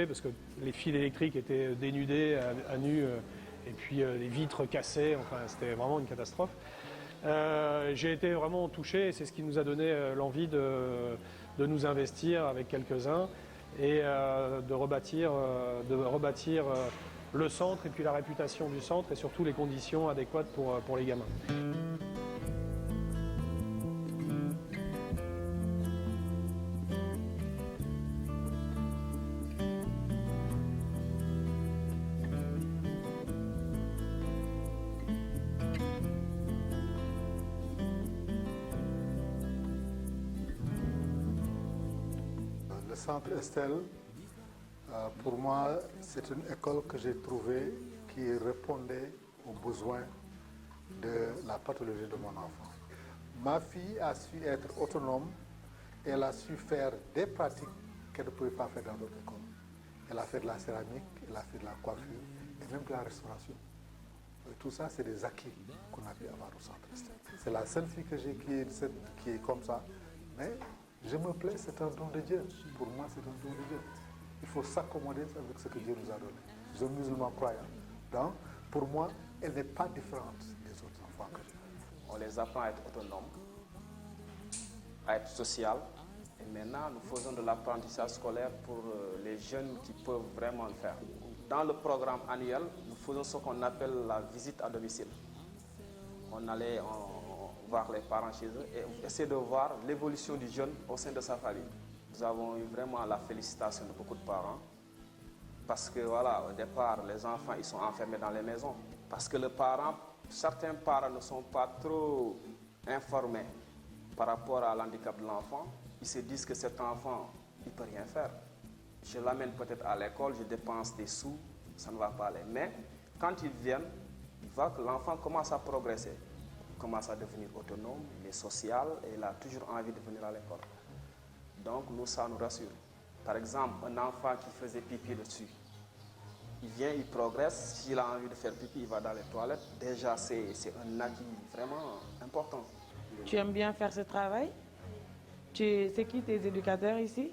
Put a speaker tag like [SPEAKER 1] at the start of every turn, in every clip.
[SPEAKER 1] difficulté parce que les fils électriques étaient dénudés à nu et puis les vitres cassées, enfin c'était vraiment une catastrophe. J'ai été vraiment touché et c'est ce qui nous a donné l'envie de nous investir avec quelques-uns et de rebâtir le centre et puis la réputation du centre et surtout les conditions adéquates pour les gamins.
[SPEAKER 2] Le centre Estelle, pour moi, c'est une école que j'ai trouvée qui répondait aux besoins de la pathologie de mon enfant. Ma fille a su être autonome, elle a su faire des pratiques qu'elle ne pouvait pas faire dans d'autres écoles. Elle a fait de la céramique, elle a fait de la coiffure et même de la restauration. Et tout ça, c'est des acquis qu'on a pu avoir au centre Estelle. C'est la seule fille que j'ai qui est comme ça, mais je me plais, c'est un don de Dieu. Pour moi, c'est un don de Dieu. Il faut s'accommoder avec ce que Dieu nous a donné. Je suis un musulman croyant. Donc, pour moi, elle n'est pas différente des autres enfants que j'ai.
[SPEAKER 3] On les apprend à être autonomes, à être social. Et maintenant, nous faisons de l'apprentissage scolaire pour les jeunes qui peuvent vraiment le faire. Dans le programme annuel, nous faisons ce qu'on appelle la visite à domicile. On allait voir les parents chez eux et essayer de voir l'évolution du jeune au sein de sa famille. Nous avons eu vraiment la félicitation de beaucoup de parents parce que voilà, au départ, les enfants ils sont enfermés dans les maisons. Parce que certains parents ne sont pas trop informés par rapport à l'handicap de l'enfant. Ils se disent que cet enfant, il ne peut rien faire. Je l'amène peut-être à l'école, je dépense des sous, ça ne va pas aller. Mais quand ils viennent, ils voient que l'enfant commence à progresser, commence à devenir autonome, il est social et il a toujours envie de venir à l'école. Donc nous, ça nous rassure. Par exemple, un enfant qui faisait pipi dessus, il vient, il progresse, s'il a envie de faire pipi, il va dans les toilettes. Déjà, c'est un acquis vraiment important.
[SPEAKER 4] Tu aimes bien faire ce travail? C'est qui tes éducateurs ici?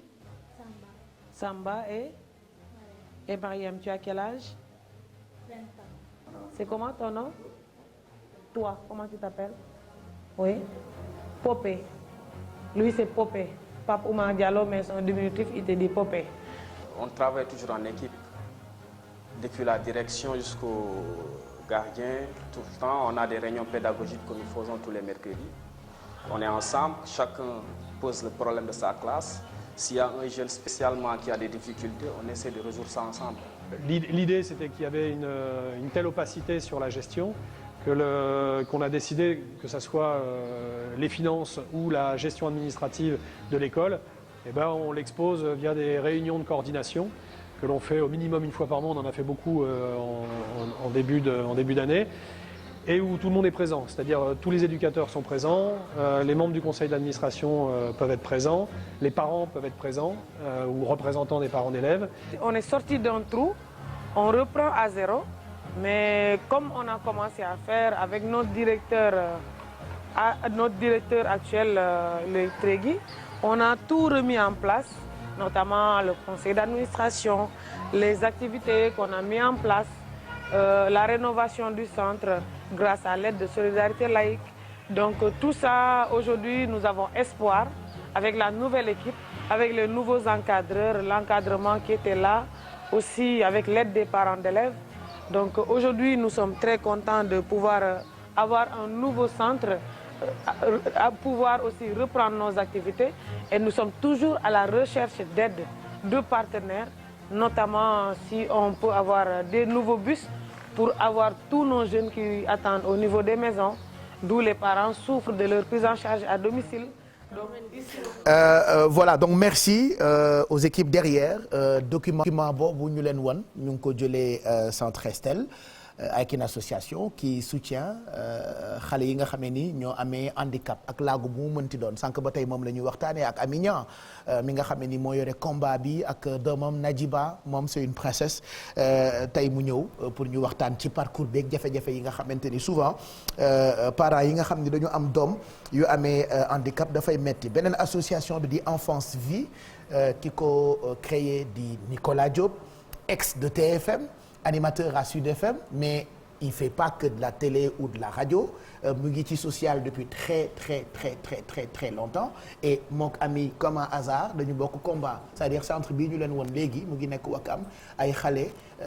[SPEAKER 4] Samba et Mariam, tu as quel âge?
[SPEAKER 5] 20 ans.
[SPEAKER 4] C'est comment ton nom? Toi, comment tu t'appelles? Oui? Popé. Lui, c'est Popé. Pape Oumar Diallo, mais son diminutif, il te dit Popé.
[SPEAKER 3] On travaille toujours en équipe. Depuis la direction jusqu'au gardien, tout le temps, on a des réunions pédagogiques que nous faisons tous les mercredis. On est ensemble, chacun pose le problème de sa classe. S'il y a un jeune spécialement qui a des difficultés, on essaie de résoudre ça ensemble.
[SPEAKER 1] L'idée, c'était qu'il y avait une telle opacité sur la gestion qu'on a décidé que ce soit les finances ou la gestion administrative de l'école, eh ben, on l'expose via des réunions de coordination que l'on fait au minimum une fois par mois. On en a fait beaucoup en début d'année. Et où tout le monde est présent, c'est-à-dire tous les éducateurs sont présents, les membres du conseil d'administration peuvent être présents, les parents peuvent être présents ou représentants des parents d'élèves.
[SPEAKER 4] On est sorti d'un trou, on reprend à zéro, mais comme on a commencé à faire avec notre directeur actuel, le Trégui, on a tout remis en place, notamment le conseil d'administration, les activités qu'on a mis en place, la rénovation du centre grâce à l'aide de Solidarité Laïque. Donc tout ça, aujourd'hui, nous avons espoir avec la nouvelle équipe, avec les nouveaux encadreurs, l'encadrement qui était là, aussi avec l'aide des parents d'élèves. Donc aujourd'hui, nous sommes très contents de pouvoir avoir un nouveau centre, à pouvoir aussi reprendre nos activités. Et nous sommes toujours à la recherche d'aide de partenaires, notamment si on peut avoir des nouveaux bus pour avoir tous nos jeunes qui attendent au niveau des maisons, d'où les parents souffrent de leur prise en charge à domicile.
[SPEAKER 6] Voilà, donc merci aux équipes derrière. Document boobu ñu leen wan ñu ngi ko jëlee Centre Estelle avec une association qui soutient xale yi nga xamee ni ñoo amee handicap ak laagu bu mu mënti doon sànq ba tey moom la ñuy waxtaanee ak Amina mi nga xamee ni moo yore combat bi ak doomam Nadjiba moom c'est une princesse tey mu ñëw pour ñu waxtaan ci parcours beeg jafe-jafe yi nga xamante ni souvent parents yi nga xam ni dañu am doom yu amee handicap dafay metti beneen association bi di Enfance Vie ki ko créé di Nicolas Diop ex de TFM animateur à Sud FM mais il fait pas que de la télé ou de la radio mu ngi ci social depuis très longtemps et mook ami comme un hasard dañu bokk combat c'est-à-dire centre bii ñu leen woon léegi mu ngi nekk Wakam ay xale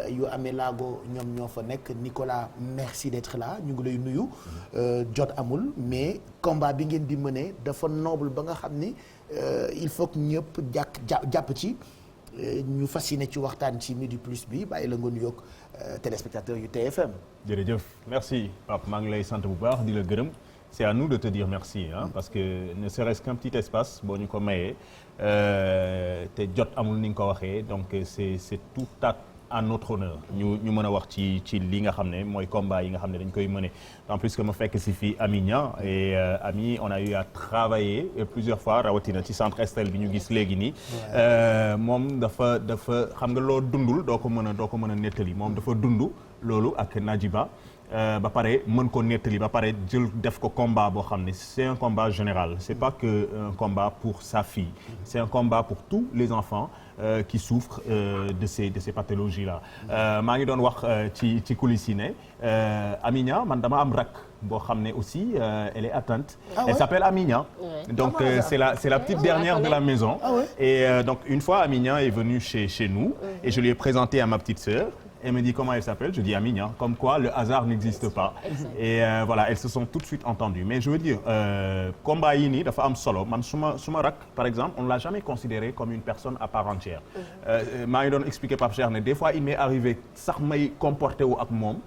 [SPEAKER 6] yu amee laago ñoom ñoo fa nekk Nicolas merci d'être là ñu ngi lay nuyu jot amul mais combat bi ngeen di mener dafa noble ba nga xam ni il faut que ñëpp jàpp ci ñu fasciné ci waxtaan ci Midi Plus bi bàyyi la nga nuyoog téléspectateur yu TFM.
[SPEAKER 7] jërëjëf merci Pape maa ngi lay sant bu baax di la gërëm c'est à nous de te dire merci parce que ne serait-ce qu'un petit espace boo ñu ko mayee te jot amul ni nga ko waxee donc c'est tout à notre honneur ñu mën a wax ci li nga xam ne mooy combat yi nga xam ne dañ koy mener en plus que ma fekk si fii Amina et Ami on a eu à travailler plusieurs fois rawatina ci centre Estelle bi ñu gis léegi nii moom dafa xam nga loo dundul doo ko mën a nettali moom dafa dund loolu ak Nadjiba ba pare mën ko nettali ba pare jël def ko combat boo xam ne c'est un combat général c'est pas que un combat pour sa fille c'est un combat pour tous les enfants qui souffrent de ces pathologies là maa ngi doon wax ci coulisses yi ne Amina man dama am rak boo xam ne aussi elle est atteinte elle s'appelle Amina donc c'est la petite dernière de la maison et donc une fois Amina est venue chez nous et je lui ai présenté à ma petite sœur. Elle me dit comment elle s'appelle, je dis Amina, comme quoi le hasard n'existe pas. Et voilà, elles se sont tout de suite entendues. Mais je veux dire, combat yi nii dafa am solo man suma rak par exemple, on ne l'a jamais considéré comme une personne à part entière. maa ngi doon expliquer Pape Cheikh ne des fois il m'est arrivé sax may comporter wu ak moom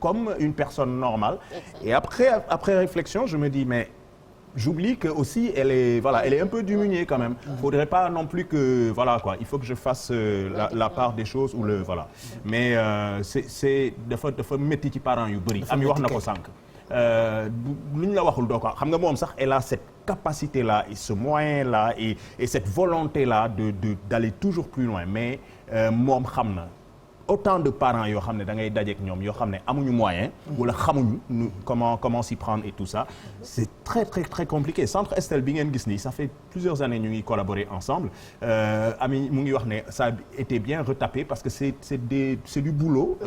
[SPEAKER 7] comme une personne normale. Et après réflexion, je me dis mais j'oublie que aussi elle est un peu diminuée quand même. Faudrait pas non plus que voilà quoi, il faut que je fasse la part des choses ou le voilà. Mais c'est dafa métti ci parents yu bari. Ami wax na ko sànq. lu ñu la waxul doo ko xam nga moom sax elle a cette capacité là et ce moyen là et cette volonté là d'aller toujours plus loin mais moom xam na. Autant de parents yoo xam ne da ngay dajeek ñoom yoo xam ne amuñu moyen wala xamuñu comment s'y prendre et tout ça c'est très compliqué centre Estelle bi ngeen gis nii ça fait plusieurs années ñu ngi collaborer ensemble Ami mu ngi wax ne ça a été bien retapé parce que c'est du boulot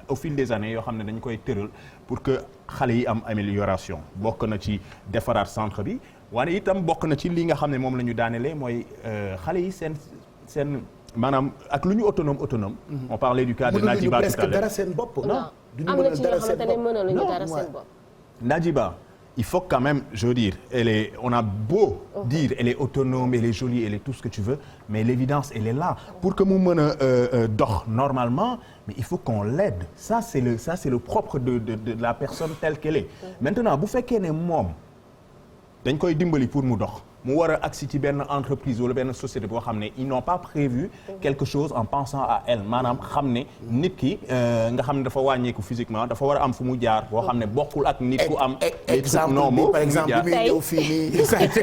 [SPEAKER 7] au fil des années yoo xam ne dañu koy tëral pour que xale yi am amélioration bokk na ci defaraat centre bi waaye itam bokk na ci li nga xam ne moom la ñu daanelee mooy xale yi seen maanaam ak lu ñu autonome on parlait du cas de Nadjiba tout à l'heure
[SPEAKER 6] dara seen bopp non
[SPEAKER 8] am na ci ñoo xamante ne mënaluñu dara seen bopp
[SPEAKER 7] Nadjiba il faut quand même je veux dire on a beau dire elle est autonome elle est jolie elle est tout ce que tu veux mais l'évidence elle est là pour que mu mën a dox normalement mais il faut qu'on l'aide ça c'est le propre de la personne telle qu'elle est maintenant bu fekkee ne moom dañ koy dimbali pour mu dox mu war a agsi ci benn entreprise wala benn société boo xam ne ils n'ont pas prévu quelque chose en pensant à elle maanaam xam ne nit ki nga xam ne dafa wàññeeku physiquement dafa war a am fu mu jaar boo xam ne bokkul ak nit ku am
[SPEAKER 6] exemple bi par exemple bi muy ñëw fii nii ça a été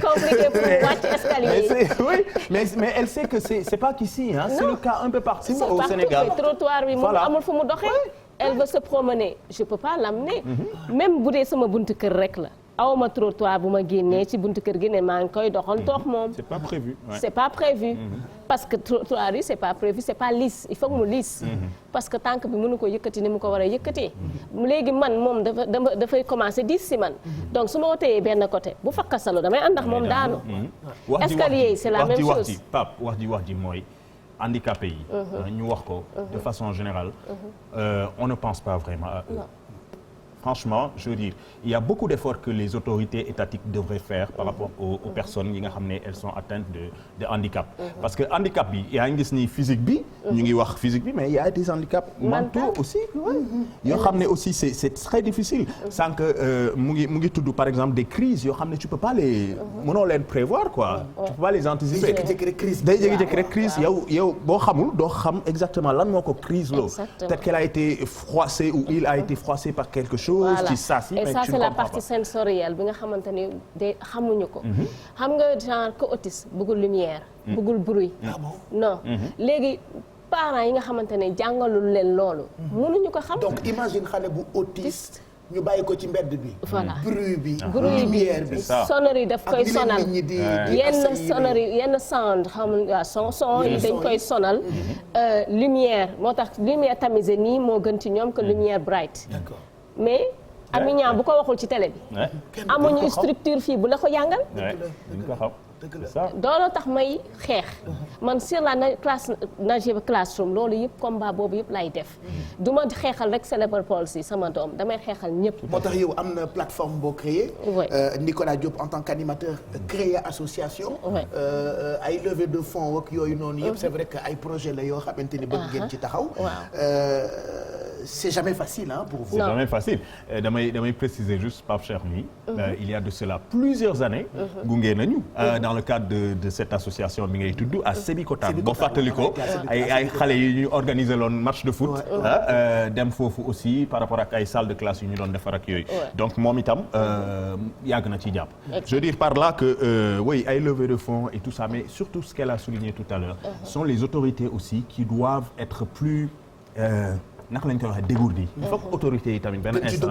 [SPEAKER 6] compliqué
[SPEAKER 8] pour wàcc escalier
[SPEAKER 7] oui mais elle sait que c'est pas qu'ici hein c'est le cas un peu partout au Sénégal
[SPEAKER 8] trottoir bi moom amul fu mu doxee elle veut se promener je peux pas l'amener même bu dee sama buntu kër rek la awma trottoir bu ma génnee ci buntu kër gi ne maa ngi koy doxal toox moom.
[SPEAKER 7] c'est pas prévu. Ouais.
[SPEAKER 8] c'est pas prévu. parce que trottoir yi c'est pas prévu c'est pas lisse il faut que mu lisse. parce que tànk bi mënu ko yëkkati ni mu ko war a yëkkatee. léegi man moom dafay commencer diis si man. donc su ma wotee benn côté bu fakkasaloo damay ànd ak moom daanu. escalier c'est la même chose.
[SPEAKER 7] Pape wax ji mooy handicapé yi. ñu wax ko de façon générale. On ne pense pas vraiment à eux. franchement je veux dire il y a beaucoup d'efforts que les autorités étatiques devraient faire par rapport aux personnes yi nga xam ne elles sont atteintes de handicap. Parce que handicap bi yaa ngi gis ni physique bi. ñu ngi wax physique bi mais il y a des handicaps mentaux aussi. yoo xam ne aussi c'est très difficile. sans que mu ngi tudd par exemple des crises yoo xam ne tu peux pas les mënoo leen prévoir quoi. tu peux pas les anticiper. day jékki-jékki rek crise yow boo xamul doo xam exactement lan moo ko crise loo. peut-être qu'elle a été froissée ou il a été froissé par quelque chose. ci saa si mais tu ne comprends pas.
[SPEAKER 8] et ça c'est la partie sensorielle bi nga xamante ni de xamuñu ko. xam nga genre que autiste bëggul lumière. bëggul bruit. non léegi parents yi nga xamante ne jàngalul leen loolu. mënuñu ko xam.
[SPEAKER 6] donc imagine xale bu autiste. ñu bàyyi ko ci mbedd bi.
[SPEAKER 8] voilà
[SPEAKER 6] bruit bi.
[SPEAKER 8] lumière bi sonnerie daf koy sonal. yenn sonnerie yenn sound xam nga son yi dañ koy sonal. lumière moo tax lumière tamisée nii moo gën ci ñoom que lumière bright.
[SPEAKER 6] d'accord
[SPEAKER 8] mais Amina bu ko waxul ci télé bi. amuñu structure fii bu la ko jàngal. dooloo tax may xeex man sur la classe Nagiba classroom loolu yëpp combat boobu yëpp lay def du ma xeexal rek Cerebral Palsy sama doom damay xeexal ñëpp.
[SPEAKER 6] moo tax yow am na plateforme boo créé. Nicolas Diop en tant qu'animateur créé association. ay levée de fonds ak yooyu noonu yëpp c'est vrai que ay projet la yoo xamante ni bëgg ngeen ci taxaw. C'est jamais facile hein pour vous.
[SPEAKER 7] C'est jamais facile damay préciser juste Pape Cheikh mi. Il y a de cela plusieurs années. gunge nañu. dans le cadre de cette association bi ngay tudd à Sébikotane boo fàttali ko ay xale yi ñu organiser loon match de foot. dem foofu aussi par rapport ak ay salle de classe yu ñu doon defar ak yooyu. donc moom itam yàgg na ci jàpp. je veux dire par là que oui ay levée de fonds et tout ça mais surtout ce qu'elle a souligné tout à l'heure sont les autorités aussi qui doivent être plus. naka lañ koy waxee dégourdi. il faut que autorités yi tamit benn instant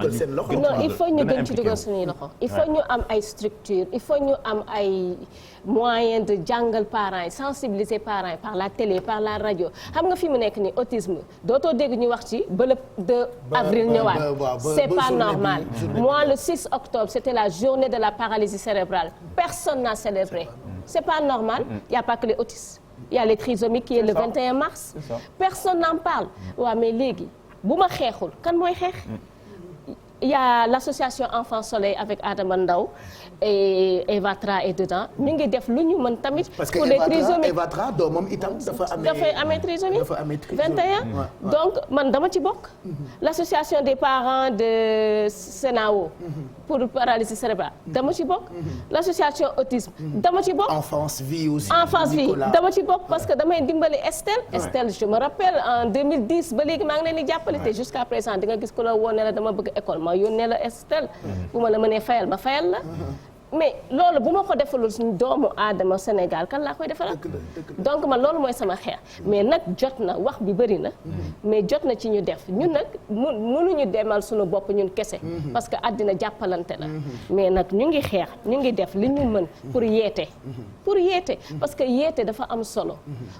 [SPEAKER 8] non il faut ñu gën ci dugal suñuy loxo. il faut ñu am ay structures il faut ñu am ay moyens de jàngal parents yi sensibiliser parents yi par la télé par la rajo xam nga fi mu nekk ni autisme dootoo dégg ñu wax ci ba le 2 avril ñëwaat. c'est pas normal. moi le 6 octobre c'était la journée de la paralysie cérébrale personne n'a célébré. c'est pas normal. il y a pas que les autistes. Il y a les trisomiques qui est le 21 mars. Personne n'en parle. waaw mais léegi bu ma xeexul kan mooy xeex. Il y a l'association Enfants Soleil avec Adama Ndaw et Eva Tra est dedans ñu ngi def lu ñu mën tamit. pour les trisomiques
[SPEAKER 6] Eva Tra doomam itam
[SPEAKER 8] dafay amee trisomie 21. donc man dama ci bokk. l'association des parents de Senao. pour paralysie cérébrale dama ci bokk. l'association autisme dama ci bokk.
[SPEAKER 6] enfance vie aussi.
[SPEAKER 8] enfance vie dama ci bokk parce que damay dimbali Estelle. Estelle je me rappelle en 2010 ba léegi maa ngi leen di jàppale te jusqu'à présent di nga gis ko la woon ne la dama bëgg école ma yónnee la Estelle. bu ma la mënee fayal ma fayal la. mais loolu bu ma ko defalul suñu doomu aadama Sénégal kan laa koy defalal. donc man loolu mooy sama xeex. mais nag jot na wax bi bëri na. mais jot na ci ñu def ñun nag mënuñu demal suñu bopp ñun kese. parce que àddina jàppalante la. mais nag ñu ngi xeex ñu ngi def li ñu mën pour yeete. pour yeete parce que yeete dafa am solo.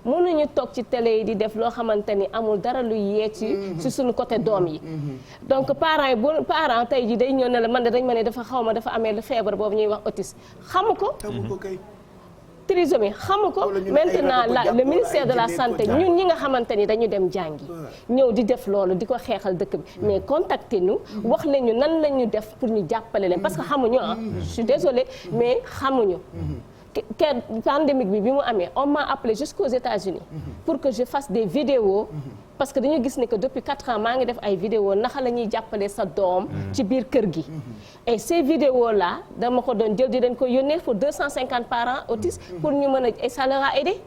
[SPEAKER 8] mënuñu toog ci télé yi di def loo xamante ni amul dara luy yee ci suñu côté doom yi. donc parents yi bu parents tey ji day ñëw ne la man de dañ ma ne dafa xaw ma dafa amee feebar boobu ñuy wax autisme xamu ko. trisomie xamu ko maintenant le ministère de la santé ñun ñi nga xamante ni dañu dem jàngi ñëw di def loolu di ko xeexal dëkk bi mais contacter ñu wax nañu nan la ñu def pour ñu jàppale leen parce que xamuñu je suis désolée mais xamuñu. pandémique bi mu amee on m'a appelé jusqu'aux États-Unis pour que je fasse des vidéos parce que dañu gis ne que depuis 4 ans maa ngi def ay vidéos naka la ñuy jàppale sa doom ci biir kër gi et ces vidéos là dama ko doon jël di leen ko yónnee pour 250 parents autistes pour ñu mën a et ça leur a aidé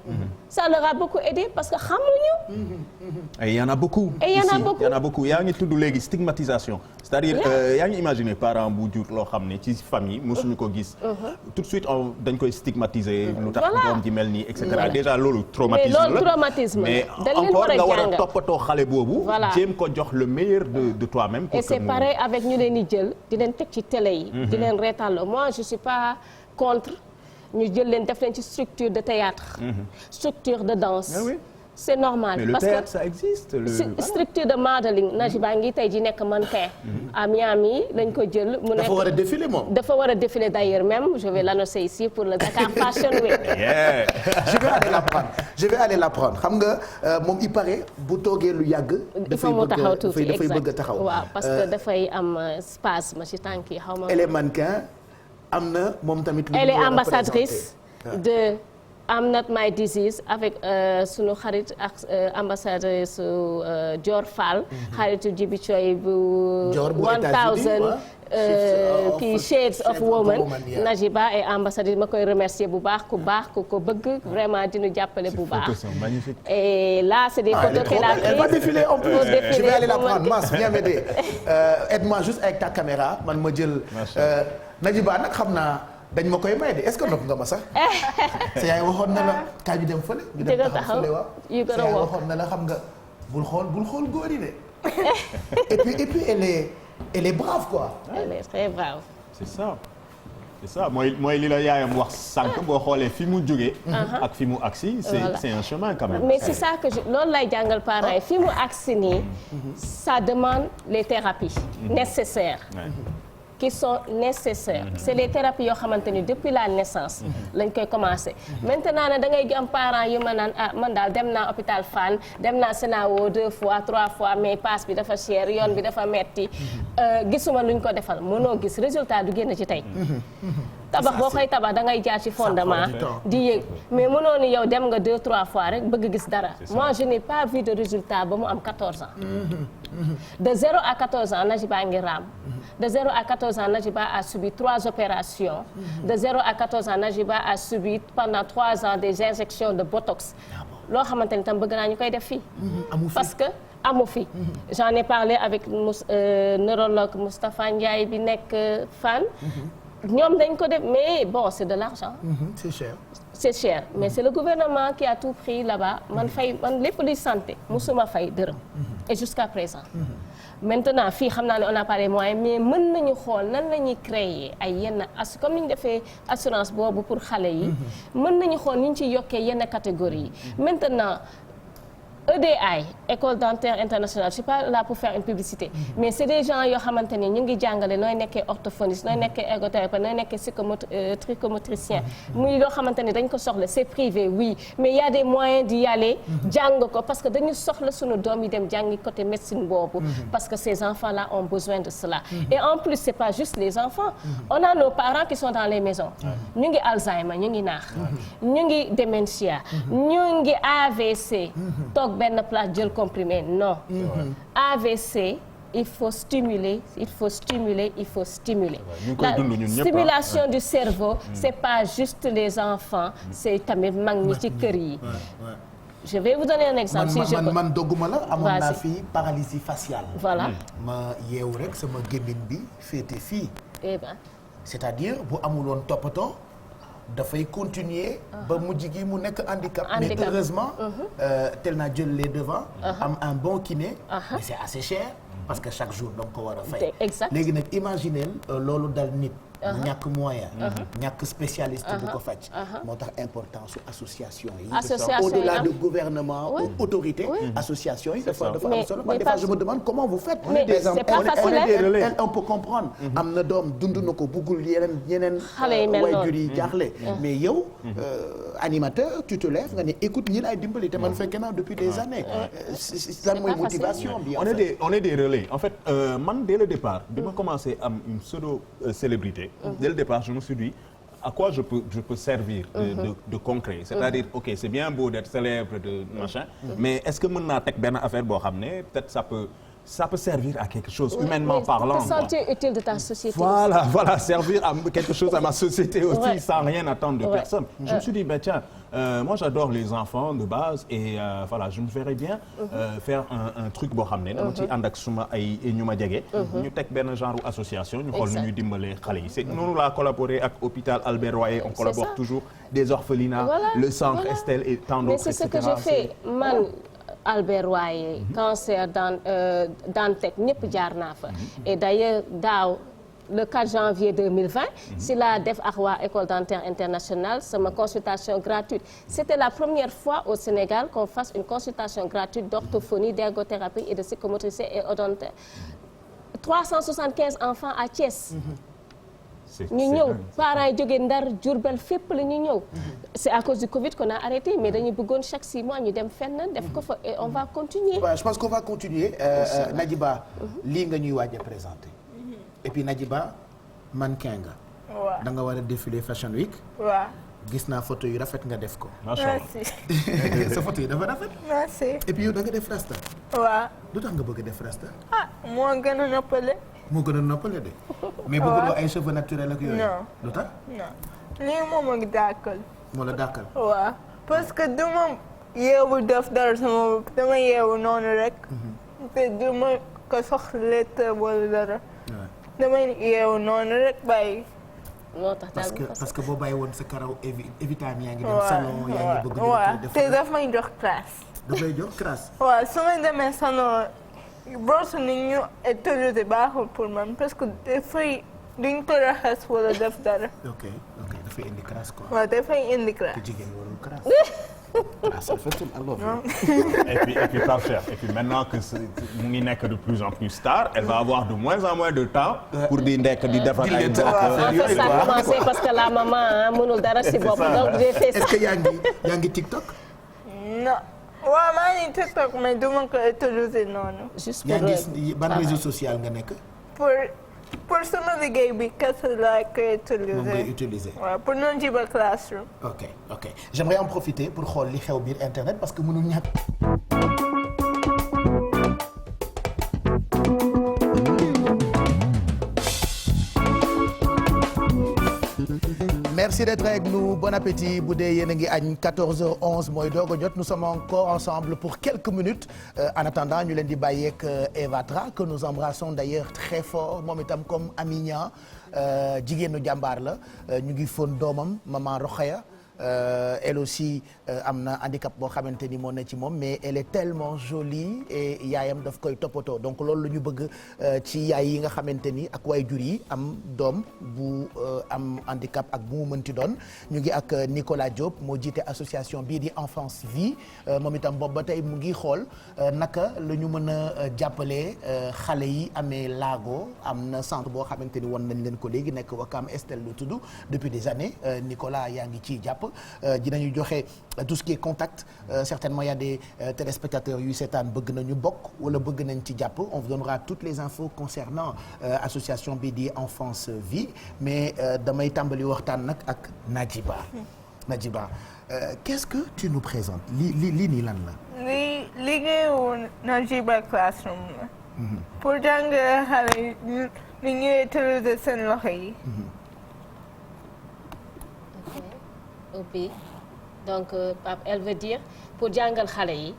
[SPEAKER 8] ça leur a beaucoup aidé parce que xamuñu.
[SPEAKER 7] et il y en a beaucoup.
[SPEAKER 8] et il y en a beaucoup
[SPEAKER 7] yaa ngi tudd léegi stigmatisation c'est-à-dire yaa ngi imaginer parent bu jur loo xam ne ci famille mosuñu ko gis. tout de suite dañ koy stigmatiser. lu tax doom ji mel nii et cetera déjà loolu traumatisme la
[SPEAKER 8] mais loolu traumatisme
[SPEAKER 7] mais encore nga war a toppatoo xale boobu. jéem ko jox le meilleur de toi-même.
[SPEAKER 8] et c'est pareil avec ñu leen di jël di leen teg ci télé yi. di leen reetaloo moi je suis pas contre ñu jël leen def leen ci structure de théâtre structure de danse c'est normal.
[SPEAKER 7] Mais le
[SPEAKER 8] parce
[SPEAKER 7] théâtre,
[SPEAKER 8] que
[SPEAKER 7] ça existe.
[SPEAKER 8] structure de modeling Najiba ngi tey ji nekk mannequin. à Miami lañ ko jël. mu nekk
[SPEAKER 6] dafa war a défiler moom.
[SPEAKER 8] dafa war a défiler d'ailleurs même je vais l'annoncer ici pour le Dakar Fashion Week.
[SPEAKER 7] Yeah.
[SPEAKER 6] je vais aller l'apprendre xam nga moom il paraît bu toogee lu yàgg.
[SPEAKER 8] dafay
[SPEAKER 6] bëgg a taxaw.
[SPEAKER 8] waaw parce que dafay am spasme ci tànk yi xaw ma.
[SPEAKER 6] elle est mannequin am na moom tamit.
[SPEAKER 8] elle est ambassadrice de I'm Not My Disease avec sunu xarit ak ambassadrice su Dior Fall. xaritu Djibi Choy bu.
[SPEAKER 6] Dior bu
[SPEAKER 8] 1000 kii Shades of Woman. Najiba et ambassadrice ma koy remercier bu baax ku ko bëgg vraiment di ñu jàppale bu baax.
[SPEAKER 7] Magnifique.
[SPEAKER 8] et là c'est des photos qu'elle a prises.
[SPEAKER 6] Elle va défiler en plus. Je vais aller la prendre
[SPEAKER 8] Pour
[SPEAKER 6] Mass viens m'aider aide-moi juste avec ta caméra man ma jël. Najiba nag xam naa. dañ ma koy may de est-ce que nopp nga ma sax. sa yaay waxoon na la kaay ñu dem fële. ñu dem taxaw fële waaw. sa yaay waxoon na la xam nga bul xool góor yi de. et puis elle est brave quoi.
[SPEAKER 8] elle est très brave.
[SPEAKER 7] c'est ça mooy li la yaayam wax sànq boo xoolee fi mu jógee. ak fi mu agsi c'est un chemin quand même.
[SPEAKER 8] mais c'est ça que loolu lay jàngal parents yi fi mu agsi nii. ça demande les thérapies nécessaires. qui sont nécessaires. C'est les thérapies yoo xamante ni depuis la naissance lañ koy commencer. maintenant nag da ngay am parents yu ma naan man daal dem naa hôpital Fann dem naa Sénao 2 fois 3 fois mais passe bi dafa cher yoon bi dafa metti gisuma luñ ko defal mënoo gis résultat du génn ci tey. tabax boo koy tabax da ngay jaar ci fondement di yéeg mais mënoo ni yow dem nga 2-3 fois rek bëgg gis dara. moi je n'ai pas vu de résultat ba mu am 14 ans. de 0 à 14 ans Najiba ngi raam. de 0 à 14 ans Najiba a subi 3 opérations. de 0 à 14 ans Najiba a subi pendant 3 ans des injections de botox. loo xamante ni tam bëgg naa ñu koy def fii. parce que amu fi. j'en ai parlé avec neurologue Moustapha Ndiaye bi nekk Fann. ñoom dañ ko def mais bon c'est de l'argent.
[SPEAKER 6] c'est cher.
[SPEAKER 8] c'est cher mais c'est le gouvernement qui a tout pris là-bas man lépp luy santé musuma fay dërëm. et jusqu'à présent. maintenant fii xam naa ne on n'a pas les moyens mais mën nañu xool nan la ñuy créer ay yenn comme ni ñu defee assurance boobu pour xale yi. mën nañu xool ni ñu ciy yokkee yenn catégories yi. maintenant EDI école dentaire internationale je suis pas là pour faire une publicité. mais c'est des gens yoo xamante ni ñu ngi jàngale nooy nekkee orthophoniste nooy nekkee ergothérapeute nooy nekkee trichomotricien. muy loo xamante ni dañ ko soxla c'est privé oui mais il y a des moyens d'y aller. jàng ko parce que dañu soxla sunu doom yi dem jàngi côté médecine boobu. parce que ces enfants-là ont besoin de cela. et en plus c'est pas juste les enfants. on a nos parents qui sont dans les maisons. ñu ngi Alzheimer ñu ngi naax. ñu ngi démentia. ñu ngi AVC. benn place jël comprimé non. AVC il faut stimuler. La stimulation du cerveau c'est pas juste les enfants c'est tamit mag ñi ci kër yi. je vais vous donner un exemple.
[SPEAKER 6] man dogguma la amoon naa fii paralysie faciale.
[SPEAKER 8] voilà
[SPEAKER 6] ma yeewu rek sama gémmiñ bi féete fii.
[SPEAKER 8] eh ben.
[SPEAKER 6] c'est-à-dire bu amuloon toppatoo. dafay continuer ba mujj gi mu nekk handicap. mais heureusement tel naa jël les devants. am un bon kiné. mais c'est assez cher parce que chaque jour donc ko war a fay.
[SPEAKER 8] exact
[SPEAKER 6] léegi nag imaginez loolu dal nit. ñàkk moyen. ñàkk spécialiste bu ko faj. moo tax importance su association yi. au-delà de gouvernement ou autorité. association yi dafa am solo. des fois je me demande comment vous faites.
[SPEAKER 8] mais c'est pas facile
[SPEAKER 6] on peut comprendre. am na doom dund na ko buggul yeneen
[SPEAKER 8] xale yi mel noonu
[SPEAKER 6] waajur yi jaaxle. mais yow animateur tu te lèves nga ne écoute ñi laay dimbali te man fekke naa depuis des années. lan mooy motivation bi.
[SPEAKER 7] on est des relais en fait man dès le départ bi ma commencé am une pseudo célébrité. Dès le départ je me suis dit à quoi je peux servir de concret c'est-à-dire ok c'est bien beau d'être célèbre de machin mais est-ce que mën naa teg benn affaire boo xam ne peut-être ça peut servir à quelque chose humainement parlant.
[SPEAKER 8] te sentir utile de ta société.
[SPEAKER 7] Voilà servir à quelque chose à ma société aussi sans rien attendre de personne. Je me suis dit tiens moi j'adore les enfants de base et voilà je me verrais bien faire un truc boo xam ne dama ci ànd ak suma ay ñu ma jege. ñu teg benn genre association ñu xool nu ñuy dimbalee xale yi. c'est noonu laa collaboré ak hôpital Albert Royer on collabore toujours des orphelinats le centre Estelle et tant d'autres
[SPEAKER 8] mais c'est ce que je fais man. Albert Royer cancer Dantec ñëpp jaar naa fa et d'ailleurs daaw le 4 janvier 2020 si la def ak waa école dentaire internationale sama consultation gratuite c'était la première fois au Sénégal qu'on fasse une consultation gratuite d'orthophonie, d'ergothérapie et de psychomotricité et odontaire 375 enfants à Thiès ñu ñëw parents yi jógee Ndar Diourbel fépp la ñu ñëw c'est à cause du Covid qu'on a arrêté mais dañu bëggoon chaque 6 mois ñu dem fenn def ko fa et on va continuer.
[SPEAKER 6] Ouais, je pense qu'on va continuer Nadjiba lii nga ñuy waaj a présenter et puis Nadjiba mannequin nga.
[SPEAKER 9] waaw
[SPEAKER 6] da nga war a défiler Fashion Week.
[SPEAKER 9] waaw.
[SPEAKER 6] gis naa photo yu rafet nga def ko.
[SPEAKER 7] macha allah
[SPEAKER 9] merci.
[SPEAKER 6] sa photo yi dafa rafet.
[SPEAKER 9] merci.
[SPEAKER 6] et puis yow da nga def rasta.
[SPEAKER 9] waaw.
[SPEAKER 6] lu tax nga bëgg a def rasta.
[SPEAKER 9] ah moo gën a noppale.
[SPEAKER 6] moo gën a noppale de. mais bëgguloo ay cheveux naturels ak yooyu.
[SPEAKER 9] non
[SPEAKER 6] lu tax.
[SPEAKER 9] non lii moom ak dàkkal.
[SPEAKER 6] moo la dàkkal.
[SPEAKER 9] waaw parce que du ma yeewu def dara sama bopp dama yeewu noonu rek. te du ma ko soxla wala dara. damay yeewu noonu rek bàyyi.
[SPEAKER 8] moo tax
[SPEAKER 6] parce que boo bàyyi woon sa karaw évitam yaa ngi dem salon yaa ngi bëgg
[SPEAKER 9] waaw te daf may jox classe.
[SPEAKER 6] daf may jox classe.
[SPEAKER 9] waaw su ma demee salon brosse ni ñu utiliser baaxul pour man parce que dafay duñ ko raxas wala def dara.
[SPEAKER 6] ok dafay indi classe quoi.
[SPEAKER 9] waaw dafay indi classe.
[SPEAKER 6] te jigéen warul classe. classe rafetul alors.
[SPEAKER 7] et puis Pape Cheikh et puis maintenant que mu ngi nekk de plus en plus star elle va avoir de moins en moins de temps. pour di nekk di defar ay
[SPEAKER 8] en fait ça a commencé parce que la maman mënul dara si bopp donc j'ai fait ça.
[SPEAKER 6] est-ce que yaa ngi TikTok.
[SPEAKER 9] non waaw maa ngi TikTok mais du ma ko utiliser noonu.
[SPEAKER 8] juste
[SPEAKER 6] yaa ngi ban réseau social nga nekk.
[SPEAKER 9] pour sama liggéey bi kese laa koy utiliser.
[SPEAKER 6] moom ngay utiliser.
[SPEAKER 9] waaw pour Nadjiba Classroom.
[SPEAKER 6] ok j'aimerais en profiter pour xool li xew biir internet parce que mënul ñàkk. merci d'être avec nous bon appétit bu dee yéen a ngi añ 14h11 mooy doog a jot nous sommes encore ensemble pour quelques minutes en attendant ñu leen di bàyyeek Eva Tra que nous embrassons d'ailleurs très fort moom itam comme Amina jigéenu jàmbaar la ñu ngi fon doomam maman Rokhaya elle aussi am na handicap boo xamante ni moo ne ci moom mais elle est tellement jolie et yaayam daf koy toppatoo donc loolu la ñu bëgg ci yaay yi nga xamante ni ak waajur yi am doom bu am handicap ak bu mu mënti doon ñu ngi ak Nicolas Diop moo jiite association bii di Enfance Vie moom itam boobu ba tey mu ngi xool naka la ñu mën a jàppale xale yi amee laago am na centre boo xamante ni won nañ leen ko léegi nekk Wakam Estelle lu tudd depuis des années Nicolas yaa ngi ciy jàpp dinañu joxe tout ce qui est contact certainement il y a des téléspectateurs yuy seetaan bëgg nañu bokk wala bëgg nañ ci jàpp on vous donnera toutes les infos concernant association bi di Enfance Vie mais damay tàmbali waxtaan nag ak Nadjiba qu'est-ce que tu nous présentes lii nii lan la.
[SPEAKER 9] lii liggéeyu Nadjiba Classroom la. pour jàngale xale yi ni ñuy utiliser seen loxo yi.
[SPEAKER 8] ubbi donc Pape elle veut dire pour jàngal xale yi.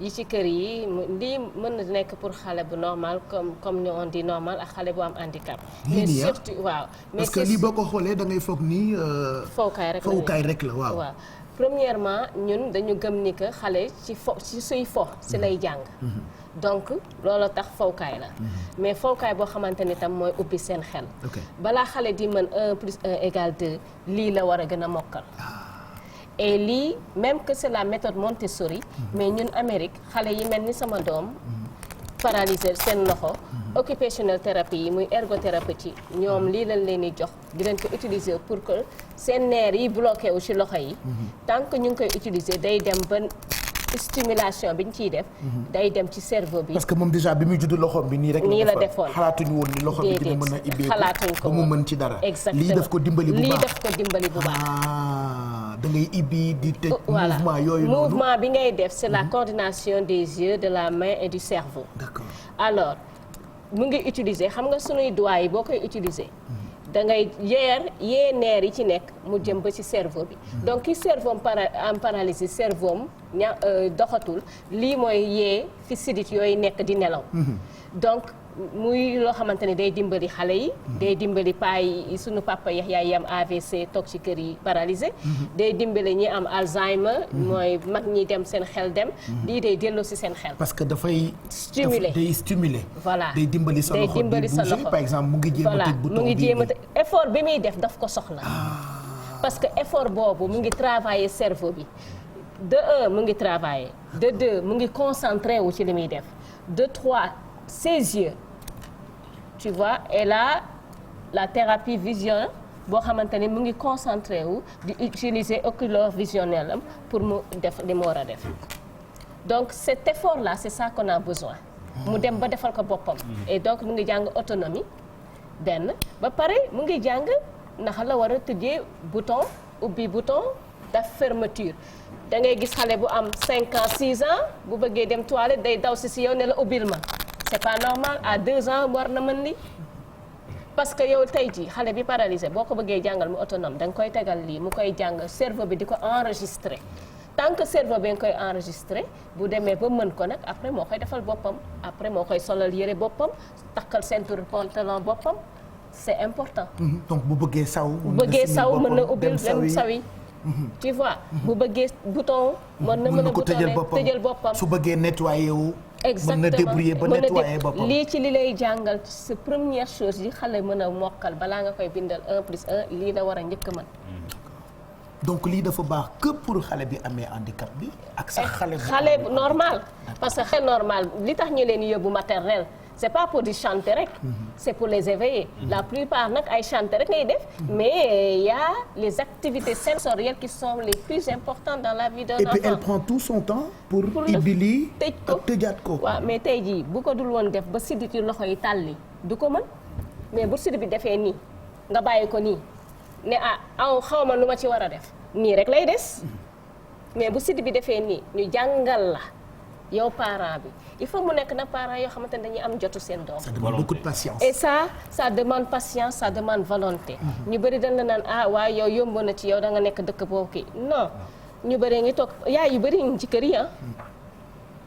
[SPEAKER 8] yi ci kër yi lii mën na nekk pour xale bu normal comme ñu on dit normal ak xale bu am handicap. mais surtout waaw.
[SPEAKER 6] parce que lii boo ko xoolee da ngay foog ni. fowukaay rek la waaw.
[SPEAKER 8] premièrement ñun dañu gëm ni que xale ci suy fo si lay jàng. donc loolu tax fowkaay la. mais fowkaay boo xamante ni tam mooy ubbi seen xel. balaa xale di mën 1 + 1 = 2 lii la war a gën a mokkal. et lii même que c'est la méthode Montessori. mais ñun Amérique xale yi mel ni sama doom. paralysé seen loxo. occupational thérapie yi muy ergothérapie ñoom lii lañ leen di jox di leen ko utiliser pour que seen nerf yi bloqué wu ci loxo yi. tant que ñu ngi koy utiliser day dem ba. stimulation bi ñu ciy def. day dem ci cerveau bi.
[SPEAKER 6] parce que moom déjà bi muy judd loxoom bi nii rek.
[SPEAKER 8] nii la defoon
[SPEAKER 6] xalaatuñu woon ni loxo bi dina mën a ibbeeku ba mu mën ci dara.
[SPEAKER 8] exactement
[SPEAKER 6] lii daf ko dimbali bu baax
[SPEAKER 8] lii daf ko dimbali bu baax.
[SPEAKER 6] da ngay ibbi di tëj. mouvement yooyu noonu
[SPEAKER 8] mouvement bi ngay def c'est la coordination des yeux de la main et du cerveau.
[SPEAKER 6] d'accord
[SPEAKER 8] alors mu ngi utiliser xam nga sunuy doigts yi boo koy utiliser. da ngay yee neer yi ci nekk mu jëm ba ci cerveau bi donc ki cerveau am paralysie cerveau am doxatul lii mooy yee fi sidit yooyu nekk di nelaw donc muy loo xamante ne day dimbali xale yi. day dimbali paa yi sunu papa yi am AVC toog ci kër yi paralysé. day dimbali ñi am Alzheimer. mooy mag ñi dem seen xel dem. lii day delloo si seen xel.
[SPEAKER 6] parce que dafay.
[SPEAKER 8] day
[SPEAKER 6] stimuler.
[SPEAKER 8] voilà
[SPEAKER 6] day dimbali sa loxo di bouger par exemple mu ngi jéem a tëj bouton bi
[SPEAKER 8] mu ngi jéem a effort bi muy def daf ko soxla. parce que effort boobu mu ngi travailler cerveau bi. de 1 mu ngi travailler. de 2 mu ngi concentré wu ci li muy def. de 3 ses yeux. tu vois et là la thérapie vision boo xamante ni mu ngi concentré wu di utiliser oculaire visionnel am pour mu def li mu war a def donc cet effort là c'est ça qu'on a besoin mu dem ba defal ko boppam et donc mu ngi jàng autonomie benn ba pare mu ngi jàng naka la war a tëjee bouton ubbi bouton daf fermeture da ngay gis xale bu am 5 ans 6 ans bu bëggee dem toilette day daw si yow ne la ubbil ma c'est pas normal à 2 ans war na mën li parce que yow tey jii xale bi paralysé boo ko bëggee jàngal mu autonome da nga koy tegal lii mu koy jàng cerveau bi di ko enregistré tant que cerveau bi nga koy enregistré bu demee ba mën ko nag après moo koy defal boppam après moo koy solal yëre boppam takkal ceinture pantalon boppam c'est important.
[SPEAKER 6] donc bu bëggee saw.
[SPEAKER 8] mën na ubbil dem sawi. tu vois bu bëggee bouton. mën na
[SPEAKER 6] ko tëjal boppam su bëggee nettoyer wu.
[SPEAKER 8] exactement
[SPEAKER 6] mën na débrouiller ba nettoyer boppam.
[SPEAKER 8] lii ci li lay jàngal sa première chose yi xale mën a mokkal balaa nga koy bindal 1+1 lii la war a njëkk a mën.
[SPEAKER 6] donc lii dafa baax que pour xale bi amee handicap bi. ak sax
[SPEAKER 8] xale normal. parce que xale normal li tax ñu leen yóbbu maternelle c'est pas pour di chanter rek. c'est pour les éveiller. La plupart nag ay chanter rek ngay def. mais il y a les activités sensorielles qui sont les plus importantes dans la vie d'un enfant.
[SPEAKER 6] et puis elle prend tout son temps pour ibbi lii ak tëjaat ko.
[SPEAKER 8] waaw mais tey jii bu ko dul woon def ba siddi ci loxo yi tàlli du ko mën mais bu siddi bi defee nii nga bàyyi ko nii ne xaw ma lu ma ci war a def nii rek lay des mais bu siddi bi defee nii ñu jàngal la yow parent bi il faut mu nekk nag parents yoo xamante ne dañuy am jotu seen doom.
[SPEAKER 6] ça demande beaucoup de patience.
[SPEAKER 8] et ça demande patience ça demande volonté. ñu bëri dañ la naan waaye yow yomb na ci yow da nga nekk dëkk boobu kii non ñu bëree ngi toog yaay yu bëri ngi ci kër yi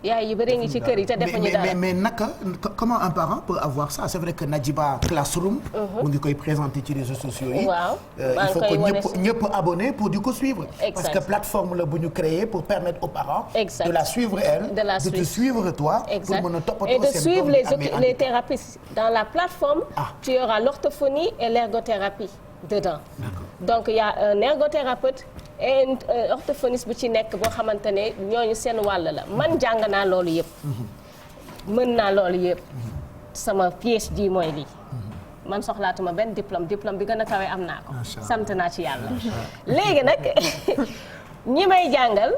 [SPEAKER 8] yaay yu bëri ngi ci kër yi te defuñu dara
[SPEAKER 6] mais naka comment un parent peut avoir ça c'est vrai que Nadjiba Classroom. mu ngi koy présenter ci réseaux sociaux yi.
[SPEAKER 8] waaw
[SPEAKER 6] il faut que ñëpp abonné pour di ko suivre.
[SPEAKER 8] parce
[SPEAKER 6] que plateforme la bu ñu créer pour permettre aux parents.
[SPEAKER 8] exact
[SPEAKER 6] de la suivre elle. de te suivre toi.
[SPEAKER 8] exact
[SPEAKER 6] pour mën a toppatoo
[SPEAKER 8] et de suivre les
[SPEAKER 6] handicap.
[SPEAKER 8] thérapeutes dans la plateforme. tu auras l'orthophonie et l'ergothérapie dedans. donc il y a un ergothérapeute. et orthophoniste bu ci nekk boo xamante ne ñooñu seen wàll la man jàng naa loolu yëpp. mën naa loolu yëpp. sama PhD mooy lii. man soxlaatuma benn diplôme bi gën a kawe am naa ko. sant naa ci yàlla. léegi nag ñi may jàngal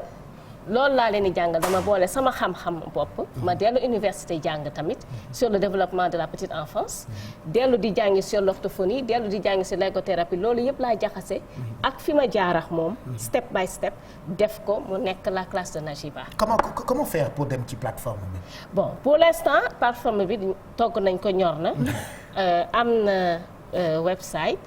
[SPEAKER 8] loolu laa leen di jàngal dama boole sama xam-xam bopp. ma dellu université jàng tamit sur le développement de la petite enfance. dellu di jàngi sur l'orthophonie dellu di jàngi sur l'ergothérapie loolu yëpp laa jaxase. ak fi ma jaarax moom. step by step def ko mu nekk la classe de Nadjiba.
[SPEAKER 6] comment faire pour dem ci plateforme bi.
[SPEAKER 8] bon pour l'instant plateforme bi togg nañ ko ñor na. am na website.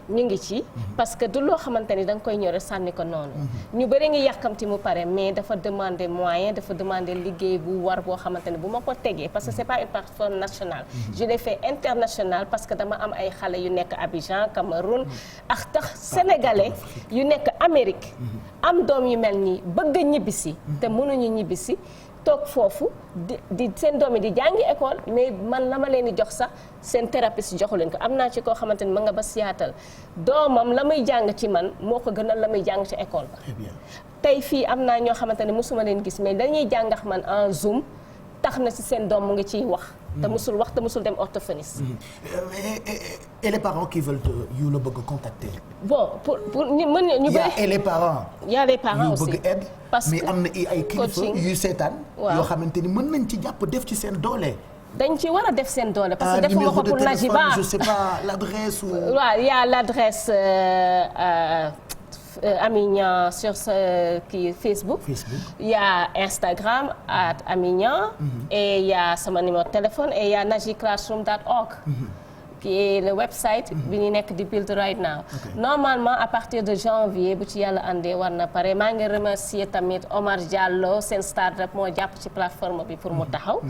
[SPEAKER 8] ñu ngi ci parce que du loo xamante ni da nga koy ñore sànni ko noonu. ñu bëri ngi yàkkamti mu pare mais dafa demander moyen dafa demander liggéey bu war boo xamante ne bu ma ko tegee parce que c'est pas une plateforme nationale. je l'ai fait international parce que dama am ay xale yu nekk Abidjan Cameroun ak tax sénégalais yu nekk Amérique. am doom yu mel nii bëgg a ñibbisi. te mënuñu ñibbisi. toog foofu di seen doom yi di jàngi école mais man la ma leen di jox sax seen thérapeute joxu leen ko am naa ci koo xamante ni ma nga ba Seattle doomam la muy jàng ci man moo ko gënal la muy jàng ci école ba. tey fii am naa ñoo xamante ne mosuma leen gis mais dañuy jàngax man en Zoom tax na ci seen doom mu ngi ciy wax. te musul wax te musul dem orthophoniste.
[SPEAKER 6] et les parents qui veulent yu la bëgg contacter.
[SPEAKER 8] bon pour ñu mën ñu bëri.
[SPEAKER 6] et les parents.
[SPEAKER 8] y a les parents aussi
[SPEAKER 6] yu bëgg aide.
[SPEAKER 8] parce
[SPEAKER 6] mais
[SPEAKER 8] que
[SPEAKER 6] am na ay kilifa yu seetaan. yoo xamante ni mën nañ ci jàpp def ci seen doole.
[SPEAKER 8] dañ ci war a def seen doole parce que defuma ko pour Nadjiba
[SPEAKER 6] je sais pas l'adresse ou.
[SPEAKER 8] waaw y a l'adresse Amignan sur kii Facebook. Il y a Instagram @Amignan. et il y a sama numéro de téléphone et il y a najiclassroom.org. qui est le website bi ñu nekk di build right now. Normalement à partir de janvier bu ci yàlla andee war na pare maa ngi remercier tamit Omar Diallo seen startup moo jàpp ci plateforme bi pour mu taxaw.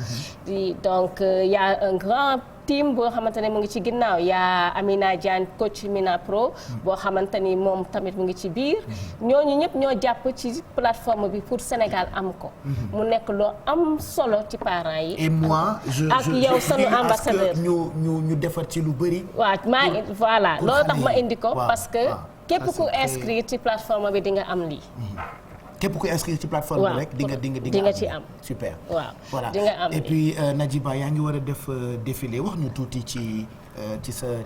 [SPEAKER 8] Donc y a un grand team boo xamante ne mu ngi ci ginnaaw yaa Amina Diagne coach Mina Pro boo xamante ni moom tamit mu ngi ci biir ñooñu ñëpp ñoo jàpp ci plateforme bi pour Sénégal am ko mu nekk loo am solo ci parents yi
[SPEAKER 6] et moi
[SPEAKER 8] ak yow sunu ambassadeur
[SPEAKER 6] ñu defar ci lu bëri
[SPEAKER 8] waaw maa ngi voilà loolu tax ma indi ko parce que képp ku inscrire ci plateforme bi di nga am lii
[SPEAKER 6] képp ku inscrire ci plateforme bi rek di nga ci am super
[SPEAKER 8] waaw
[SPEAKER 6] voilà
[SPEAKER 8] di nga am
[SPEAKER 6] et puis Nadjiba yaa ngi war a def défilé wax ñu tuuti ci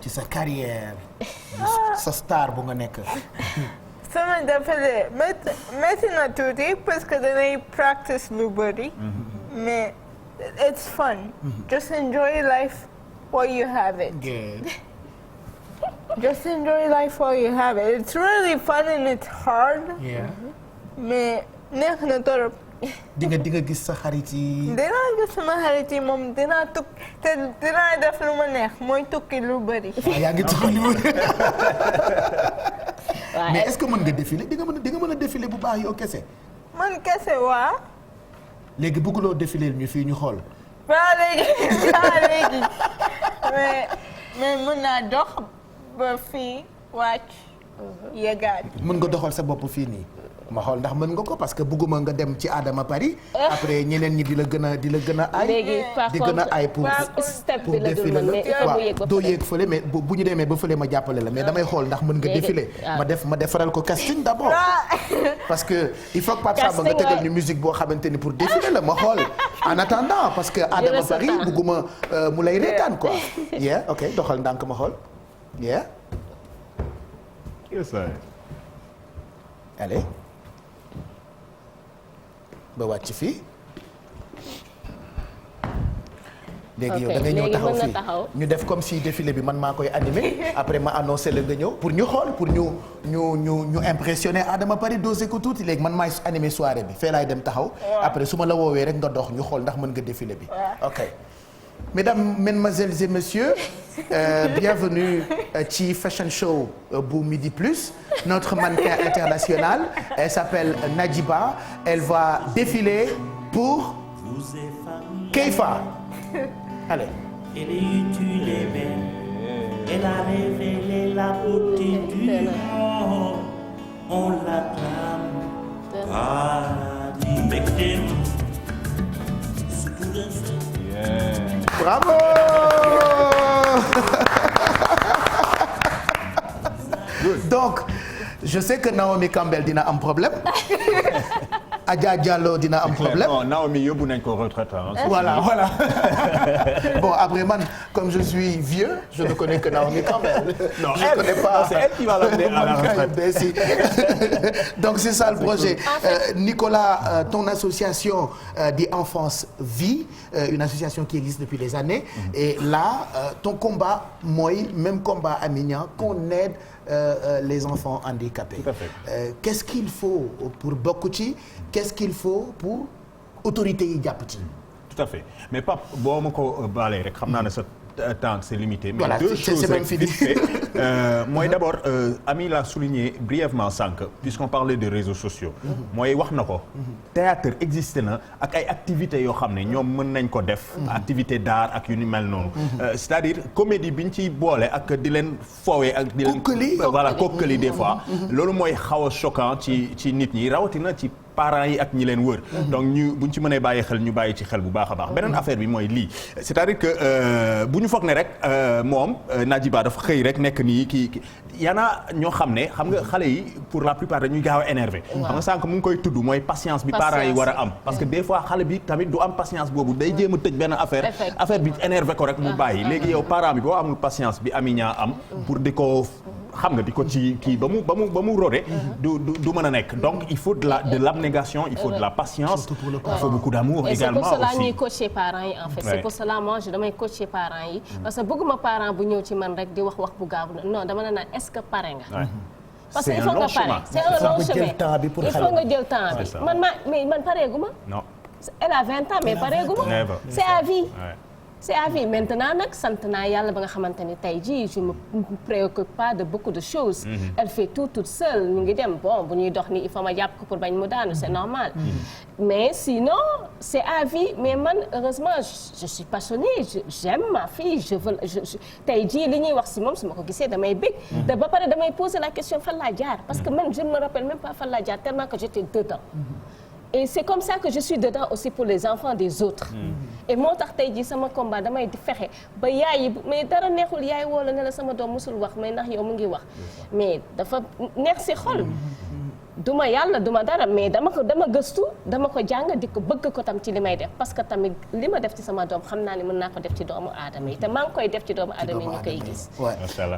[SPEAKER 6] sa carrière sa star bu nga nekk
[SPEAKER 9] sama défilé métti na tuuti parce que danay practice lu bëri mais it's fun just enjoy life while you have it
[SPEAKER 6] good
[SPEAKER 9] just enjoy life while you have it it's really fun and it's hard
[SPEAKER 6] yeah
[SPEAKER 9] mais neex na torop
[SPEAKER 6] di nga gis sa xarit yi
[SPEAKER 9] dinaa gis sama xarit yi moom dinaa tukki te dinaa def lu ma neex mooy tukki lu bëri
[SPEAKER 6] yaa ngi tukki lu bëri mais est-ce que mën nga défiler di nga mën a défiler bu baax yow kese
[SPEAKER 9] man kese waa
[SPEAKER 6] léegi bëgguloo défiler ñu fii ñu xool
[SPEAKER 9] waa léegi mais mën naa dox ba fii wàcc yeggaat
[SPEAKER 6] mën nga doxal sa bopp fii nii ma xool ndax mën nga ko parce que bëgguma nga dem ci Adama Paris après ñeneen ñi di la gën a aay
[SPEAKER 8] léegi par contre
[SPEAKER 6] aay pour défiler la waaw doo yéeg fële mais bu ñu demee ba fële ma jàppale la mais damay xool ndax mën nga défiler ma defaral ko casting d'abord parce que il faut que Pape Samba nga tegal ñu musique boo xamante ni pour défiler la ma xool en attendant parce que Adama Paris bëgguma mu lay reetaan quoi yeah ok doxal ndànk ma xool yeah allez ba wàcc fii léegi yow da ngay ñëw taxaw fii ñu def comme si défilé bi man maa koy animé après ma annoncé la nga ñëw pour ñu xool pour ñu impressionner Adama Paris dosé ko tuuti léegi man maay animé soirée bi fee laay dem taxaw après su ma la woowee rek nga dox ñu xool ndax mën nga défilé bi ok mesdames, mesdemoiselles et messieurs bienvenue ci fashion show bu Midi Plus notre mannequin international elle s'appelle Nadjiba elle va défiler pour Keifa allez
[SPEAKER 10] elle est utile et belle elle a révélé la beauté du monde on l'acclame paradis
[SPEAKER 6] bravo donc je sais que Naomi Campbell dina am problème Adja Diallo dina am problème.
[SPEAKER 7] non Naomi yóbbu nañ ko retraite
[SPEAKER 6] voilà bon après man comme je suis vieux je ne connais que Naomi Campbell.
[SPEAKER 7] non
[SPEAKER 6] je connais pas
[SPEAKER 7] c'est elle qui va l'amener à la retraite.
[SPEAKER 6] donc c'est ça le projet Nicolas ton association dit Enfance Vie une association qui existe depuis des années et là ton combat mooy même combat Amina qu'on aide les enfants handicapés.
[SPEAKER 7] Tout à fait.
[SPEAKER 6] Qu'est-ce qu'il faut pour bokk ci qu'est-ce qu'il faut pour autorités yi jàpp ci.
[SPEAKER 7] Tout à fait mais Pape boo ma ko baalee rek xam naa ne sa temps c'est limité. mais
[SPEAKER 6] voilà,
[SPEAKER 7] deux choses
[SPEAKER 6] même fini.
[SPEAKER 7] mooy d'abord Ami l'a souligné brièvement sànq puisqu'on parlait de réseaux sociaux. mooy wax na ko. théâtre existé na ak ay activités yoo xam ne ñoom mën nañ ko def. activité d'art ak yu ni mel noonu. c'est-à-dire comédie bi ñu ciy boole ak di leen foowee ak di leen. voilà kokkali des fois. loolu mooy xaw a choquant ci nit ñi rawatina ci. parents yi ak ñi leen wër donc buñ ci mënee bàyyi xel ñu bàyyi ci xel bu baax a baax beneen affaire bi mooy lii c'est-à-dire que bu ñu foog ne rek moom Nadjiba dafa xëy rek nekk nii kii yana ñoo xam ne xam nga xale yi pour la plupart dañuy gaaw a énervé xam nga sànq mu ngi koy tudd mooy patience bi parents yi war a am parce que des fois xale bi tamit du am patience boobu day jéem a tëj benn affaire bi énervé ko rek mu bàyyi léegi yow parent bi boo amul patience bi Amina am pour di ko xam nga di ko ci kii ba mu rode du mën a nekk donc il faut de l'abnégation il faut de la patience il faut beaucoup d'amour également aussi.
[SPEAKER 8] c'est pour cela ñuy coacher parents yi en fait c'est pour cela moi damay coacher parents yi parce que bëgguma parent bu ñëw ci man rek di wax bu gaaw non dama naan est-ce que pare nga parce que il faut nga pare c'est un long chemin il faut nga jël temps bi man pareeguma
[SPEAKER 7] non
[SPEAKER 8] elle a 20 ans mais pareeguma c'est à vie c'est à vie maintenant nag sant naa yàlla ba nga xamante ni tey jii je me préoccupe pas de beaucoup de choses. Elle fait tout toute seule ñu ngi dem bon bu ñuy dox ni il faut ma jàpp ko pour bañ mu daanu c'est normal. Mais sinon c'est à vie mais man heureusement je suis passionnée j'aime ma fille je veux tey jii li ñuy wax si moom su ma ko gisee damay bég. te ba pare damay poser la question fan laa jaar parce que man je ne me rappelle même pas fan laa jaar tellement que j'étais dedans. Et c'est comme ça que je suis dedans aussi pour les enfants des autres. Et moo tax tey jii sama combat damay di fexe ba yaay yi mais dara neexul yaay woo la ne la sama doom musul wax mais ndax yow mu ngi wax mais dafa neex si xol. duma yàlla duma dara mais dama gëstu dama ko jàng di ko bëgg ko tam ci li may def parce que tamit li ma def ci sama doom xam naa ne mën naa ko def ci doomu aadama yi te maa ngi koy def ci doomu aadama yi ñu koy gis.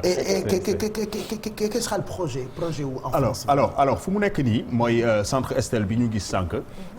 [SPEAKER 6] et quel sera le projet wu enfance.
[SPEAKER 7] alors fu mu nekk nii mooy centre Estelle bi ñu gis sànq.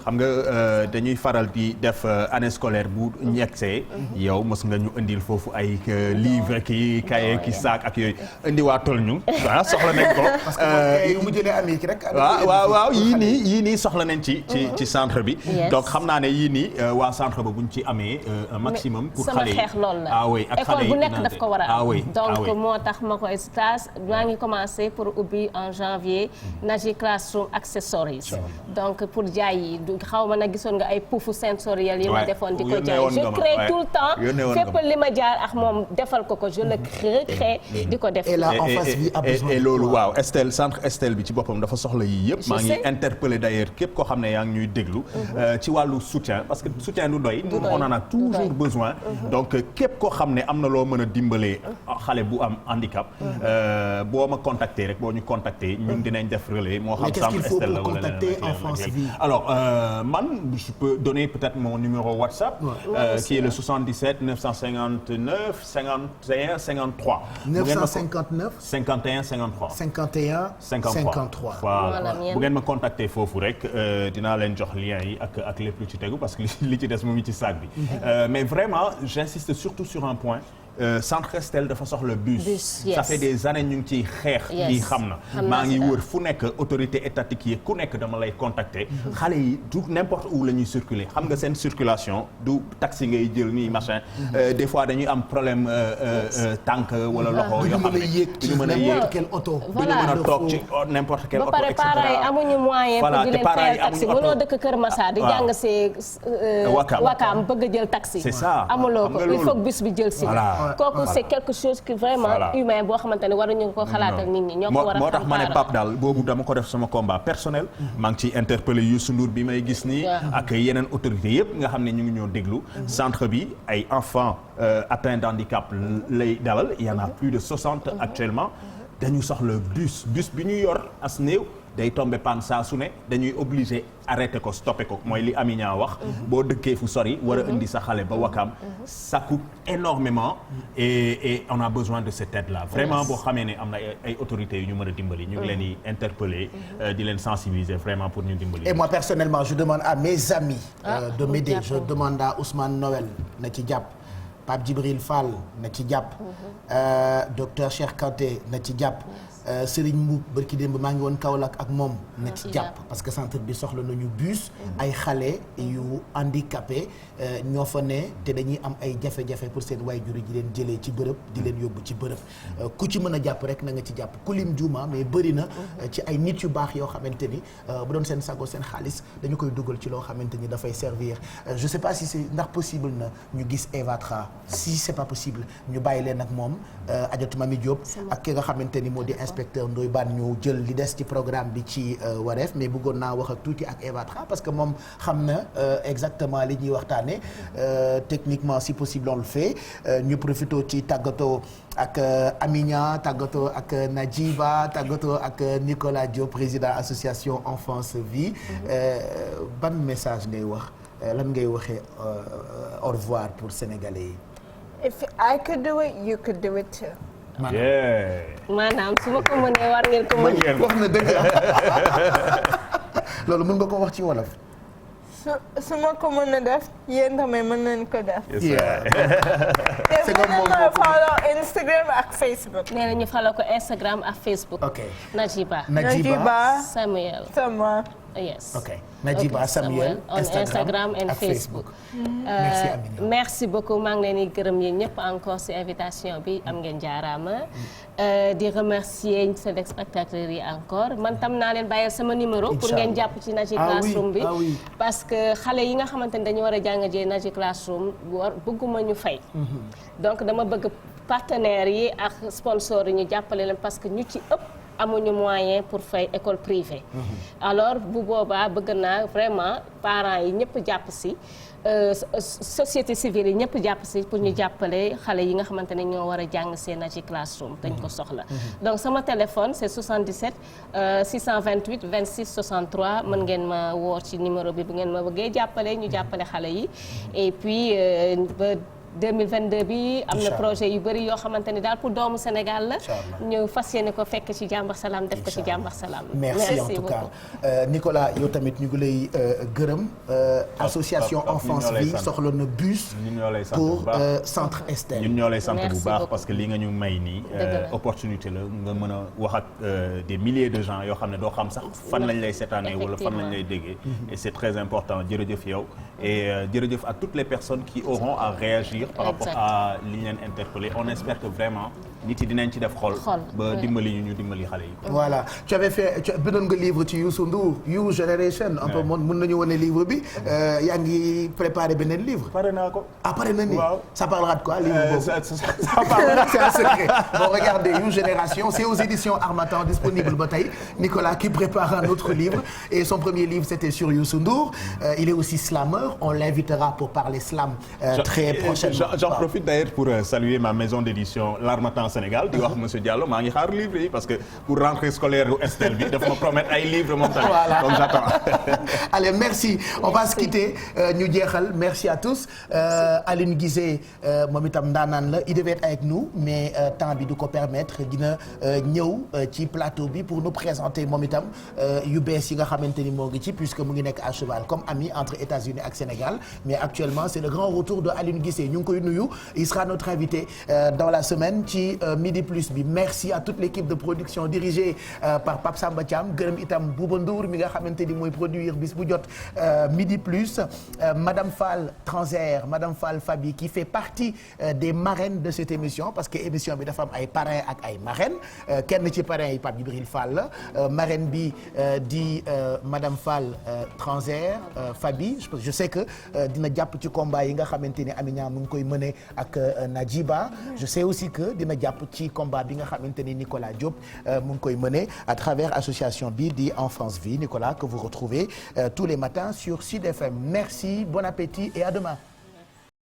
[SPEAKER 7] xam nga dañuy faral di def année scolaire bu ñegsee. yow mos nga ñu indil foofu ay livre ki cahier ki sac ak yooyu indiwaatal ñu. waaw soxla nañ ko.
[SPEAKER 6] parce que yow mu jëlee ami ki rek.
[SPEAKER 7] waaw yii nii soxla nañ ci centre bi. donc xam naa ne yii nii waa centre ba buñ ci amee un maximum. pour xale yi
[SPEAKER 8] sama xeex loolu la.
[SPEAKER 7] ak xale yi
[SPEAKER 8] école bu nekk daf ko war a am. donc moo tax ma koy stage maa ngi commencé pour ubbi en janvier Naji Classroom Accessories. donc pour jaay yi xaw ma nag gisoon nga ay puufu sensoriel yi ma defoon di ko jaay je crée tout le temps fépp li ma jaar ak moom defal ko je le recrée di ko def.
[SPEAKER 6] et là en face bi a besoin
[SPEAKER 7] et loolu waaw Estelle centre Estelle bi ci boppam dafa soxla yii yëpp. maa ngi interpellé d'ailleurs képp koo xam ne yaa ngi ñuy déglu. ci wàllu soutien parce que soutien du doy. on en a toujours besoin. donc képp koo xam ne am na loo mën a dimbalee xale bu am handicap. boo ma contacter rek boo ñu contacter ñun dinañ def relais moo xam centre Estelle la wala leneen. alors man je peux donner peut-être mon numéro WhatsApp. qui est le 77 959 51 53.
[SPEAKER 6] 959
[SPEAKER 7] 51 53.
[SPEAKER 6] 51 53.
[SPEAKER 7] voilà bu ngeen ma contacter foofu rek dinaa leen jox lien yi ak lépp lu ci tegu parce que li ci des mu ngi ci sac bi. mais vraiment j'insiste surtout sur un point. centre Estelle dafa soxla bus. Ça fait des années ñu ngi ciy xeex. yi xam na maa ngi wër fu nekk autorité étatique yi ku nekk dama lay contacter. xale yi du n'importe où la ñuy circuler xam nga seen circulation du taxi ngay jël nii machin. des fois dañuy am problème tànk wala loxo yoo xam ne du ñu mën a yéeg
[SPEAKER 6] quel auto.
[SPEAKER 7] du ñu mën a toog ci n'importe quel auto
[SPEAKER 8] ba pare parents yi amuñu moyen pour di leen fayal taxi mënoo dëkk Kër Massar di jàng see Wakaam bëgg a jël taxi.
[SPEAKER 7] c'est ça
[SPEAKER 8] amuloo ko il faut que bus bi jël si. kooku c'est quelque chose qui vraiment humain boo xamante ne waruñu ko xalaatal nit ñi ñoo ko war a xam.
[SPEAKER 7] moo tax ma ne Pape daal boobu dama ko def sama combat personnel. maa ngi ciy interpellé Youssou Ndour bi may gis nii. ak yeneen autorités yëpp nga xam ne ñu ngi ñoo déglu. centre bi ay enfants atteints d'handicap lay dalal il y en a plus de 60 actuellement. dañu soxla bus bi ñu yor as néew. day tombé panne saa su ne dañuy obligé arrêté ko stoppé ko mooy li Aminia wax. boo dëkkee fu sori war a indi sa xale ba Wakaam. ça coûte énormément et on a besoin de cette aide là. vraiment boo xamee ne am na ay autorités yu ñu mën a dimbali. ñu ngi leen di interpeller di leen sensibiliser vraiment pour ñu dimbali.
[SPEAKER 6] et moi personnellement je demande à mes amis. de m'aider je demande à Ousmane Noël na ci jàpp. Pape Djibril Fall na ci jàpp. docteur Cheikh Kanté na ci jàpp. Serigne Mboup barki démb maa ngi woon Kaolack ak moom na ci jàpp parce que centre bi soxla nañu bus ay xale yu handicapé ñoo fa ne te dañuy am ay jafe-jafe pour seen waajur yi di leen jëlee ci bërëb di leen yóbbu ci bërëb ku ci mën a jàpp rek na nga ci jàpp ku lim juuma mais bëri na ci ay nit yu baax yoo xamante ni bu doon seen sago seen xaalis dañu koy dugal ci loo xamante ni dafay servir je sais pas si c'est ndax possible na ñu gis Eva Tra si c'est pas possible ñu bàyyi leen ak moom Adjatou Mami Diop ak ki nga xamante ni moo di inspecteur Ndoye Bane ñu jël li des ci programme bi ci Wareef mais bëggoon naa wax ak tuuti ak Eva Tra parce que moom xam na exactement li ñuy waxtaane techniquement si possible on le fait ñu profité ci tàggatoo ak Aminia tàggatoo ak Nadjiba tàggatoo ak Nicolas Diop président association Enfance Vie ban message ngay wax lan ngay waxee au revoir pour sénégalais yi.
[SPEAKER 9] If I could do it, you could do it too.
[SPEAKER 8] maanaam su ma ko mënee war ngeen ko mën.
[SPEAKER 6] wax na dëgg loolu mën nga ko wax ci wolof.
[SPEAKER 9] su ma ko mën a def yéen tamit mën nañu ko def.
[SPEAKER 6] c'est comme moom
[SPEAKER 9] moo ko follow Instagram ak Facebook.
[SPEAKER 8] nee na ñu follow ko Instagram ak Facebook.
[SPEAKER 6] ok
[SPEAKER 8] Nadjiba.
[SPEAKER 6] Nadjiba
[SPEAKER 8] Samuel.
[SPEAKER 9] Sama.
[SPEAKER 8] Yes.
[SPEAKER 6] Ok. Najiba Samuel
[SPEAKER 8] on Instagram and Facebook.
[SPEAKER 6] Merci Amina.
[SPEAKER 8] Merci beaucoup maa ngi leen di gërëm yéen ñëpp encore ci invitation bi am ngeen jaaraama. Di remercier téléspectateurs yi encore man tam naa leen bàyyil sama numéro. pour ngeen jàpp ci Naji Classroom bi. parce que xale yi nga xamante ne dañu war a jàng jee Naji Classroom bëgguma ñu fay. donc dama bëgg partenaires yi ak sponsors yi ñu jàppale leen parce que ñu ci ëpp. amuñu moyen pour fay école privée. alors bu boobaa bëgg naa vraiment parents yi ñëpp jàpp ci société civile yi ñëpp jàpp ci pour ñu jàppale xale yi nga xamante ne ñoo war a jàng seen Naji Classroom dañ ko soxla. donc sama téléphone c'est 77 628 26 63 mën ngeen ma woo ci numéro bi bu ngeen ma bëggee jàppale ñu jàppale xale yi et puis ba 2022 bi am na projet yu bëri yoo xamante ni daal pour doomu Sénégal la ñu fas yéene ko fekk ci jàmm ak salaam def ko ci jàmm ak salaam.
[SPEAKER 6] merci en tout cas Nicolas yow tamit ñu ngi lay gërëm association enfance bi soxla na bus pour centre Estelle.
[SPEAKER 7] ñun ñoo lay sant bu baax parce que li nga ñu may nii opportunité la nga mën a wax ak des milliers de gens yoo xam ne doo xam sax fan lañ lay seetaanee wala fan lañ lay déggee et c'est très important jërëjëf yow et jërëjëf à toutes les personnes qui auront à réagir par rapport à li ñu leen interpellé on espère que vraiment nit yi dinañ ci def xol ba dimbali ñu dimbali xale yi.
[SPEAKER 6] voilà tu avais fait bindoon nga livre ci Youssou Ndour You Generation un peu mën nañu wane livre bi yaa ngi préparé beneen livre.
[SPEAKER 7] pare naa ko.
[SPEAKER 6] ah pare na ni.
[SPEAKER 7] waaw
[SPEAKER 6] ça parlera de quoi livre boobu.
[SPEAKER 7] ça parlera
[SPEAKER 6] c'est un secret. bon regardez You Generation c'est aux éditions Harmattan disponible ba tey Nicolas qui prépare un autre livre et son premier livre c'était sur Youssou Ndour il est aussi slameur on l'invitera pour parler slam très prochainement.
[SPEAKER 7] J'en profite d'ailleurs pour saluer ma maison d'édition L'Harmattan Sénégal di wax monsieur Diallo maa ngi xaar livre yi parce que pour rentrée scolaire u Estelle bi dafa ma promettre ay livres moom tamit.
[SPEAKER 6] Voilà.
[SPEAKER 7] donc j'attends.
[SPEAKER 6] Allez merci on va se quitter ñu jeexal merci à tous Aline Guissé moom itam ndaanaan la il devait être avec nous mais temps bi du ko permettre dina ñëw ci plateau bi pour nous présenter moom itam yu bees yi nga xamante ni moo ngi ci puisque mu ngi nekk à cheval comme ami entre États-Unis ak Sénégal mais actuellement c'est le grand retour de Aline Guissé ñu ngi koy nuyu il sera notre invité dans la semaine ci Midi Plus bi merci à toute l'équipe de production dirigée par Pape Samba Thiam gërëm itam Bouba Ndour mi nga xamante ni mooy produire bis bu jot Midi Plus Madame Fall Transair Madame Fall Fabi qui fait partie des marraines de cette émission parce que émission bi dafa am ay parrains ak ay marraines kenn ci parrains yi Pape Djibril Fall la marraine bi di Madame Fall Transair Fabi je sais que dina jàpp ci combat yi nga xamante ni Amina mu ngi koy mener ak Najiba je sais aussi que dina jàpp ci combat bi nga xamante ni Nicolas Diop mu ngi koy mener à travers association bi di Enfance Vie Nicolas que vous retrouvez tous les matins sur Sud FM merci bon appétit et à demain.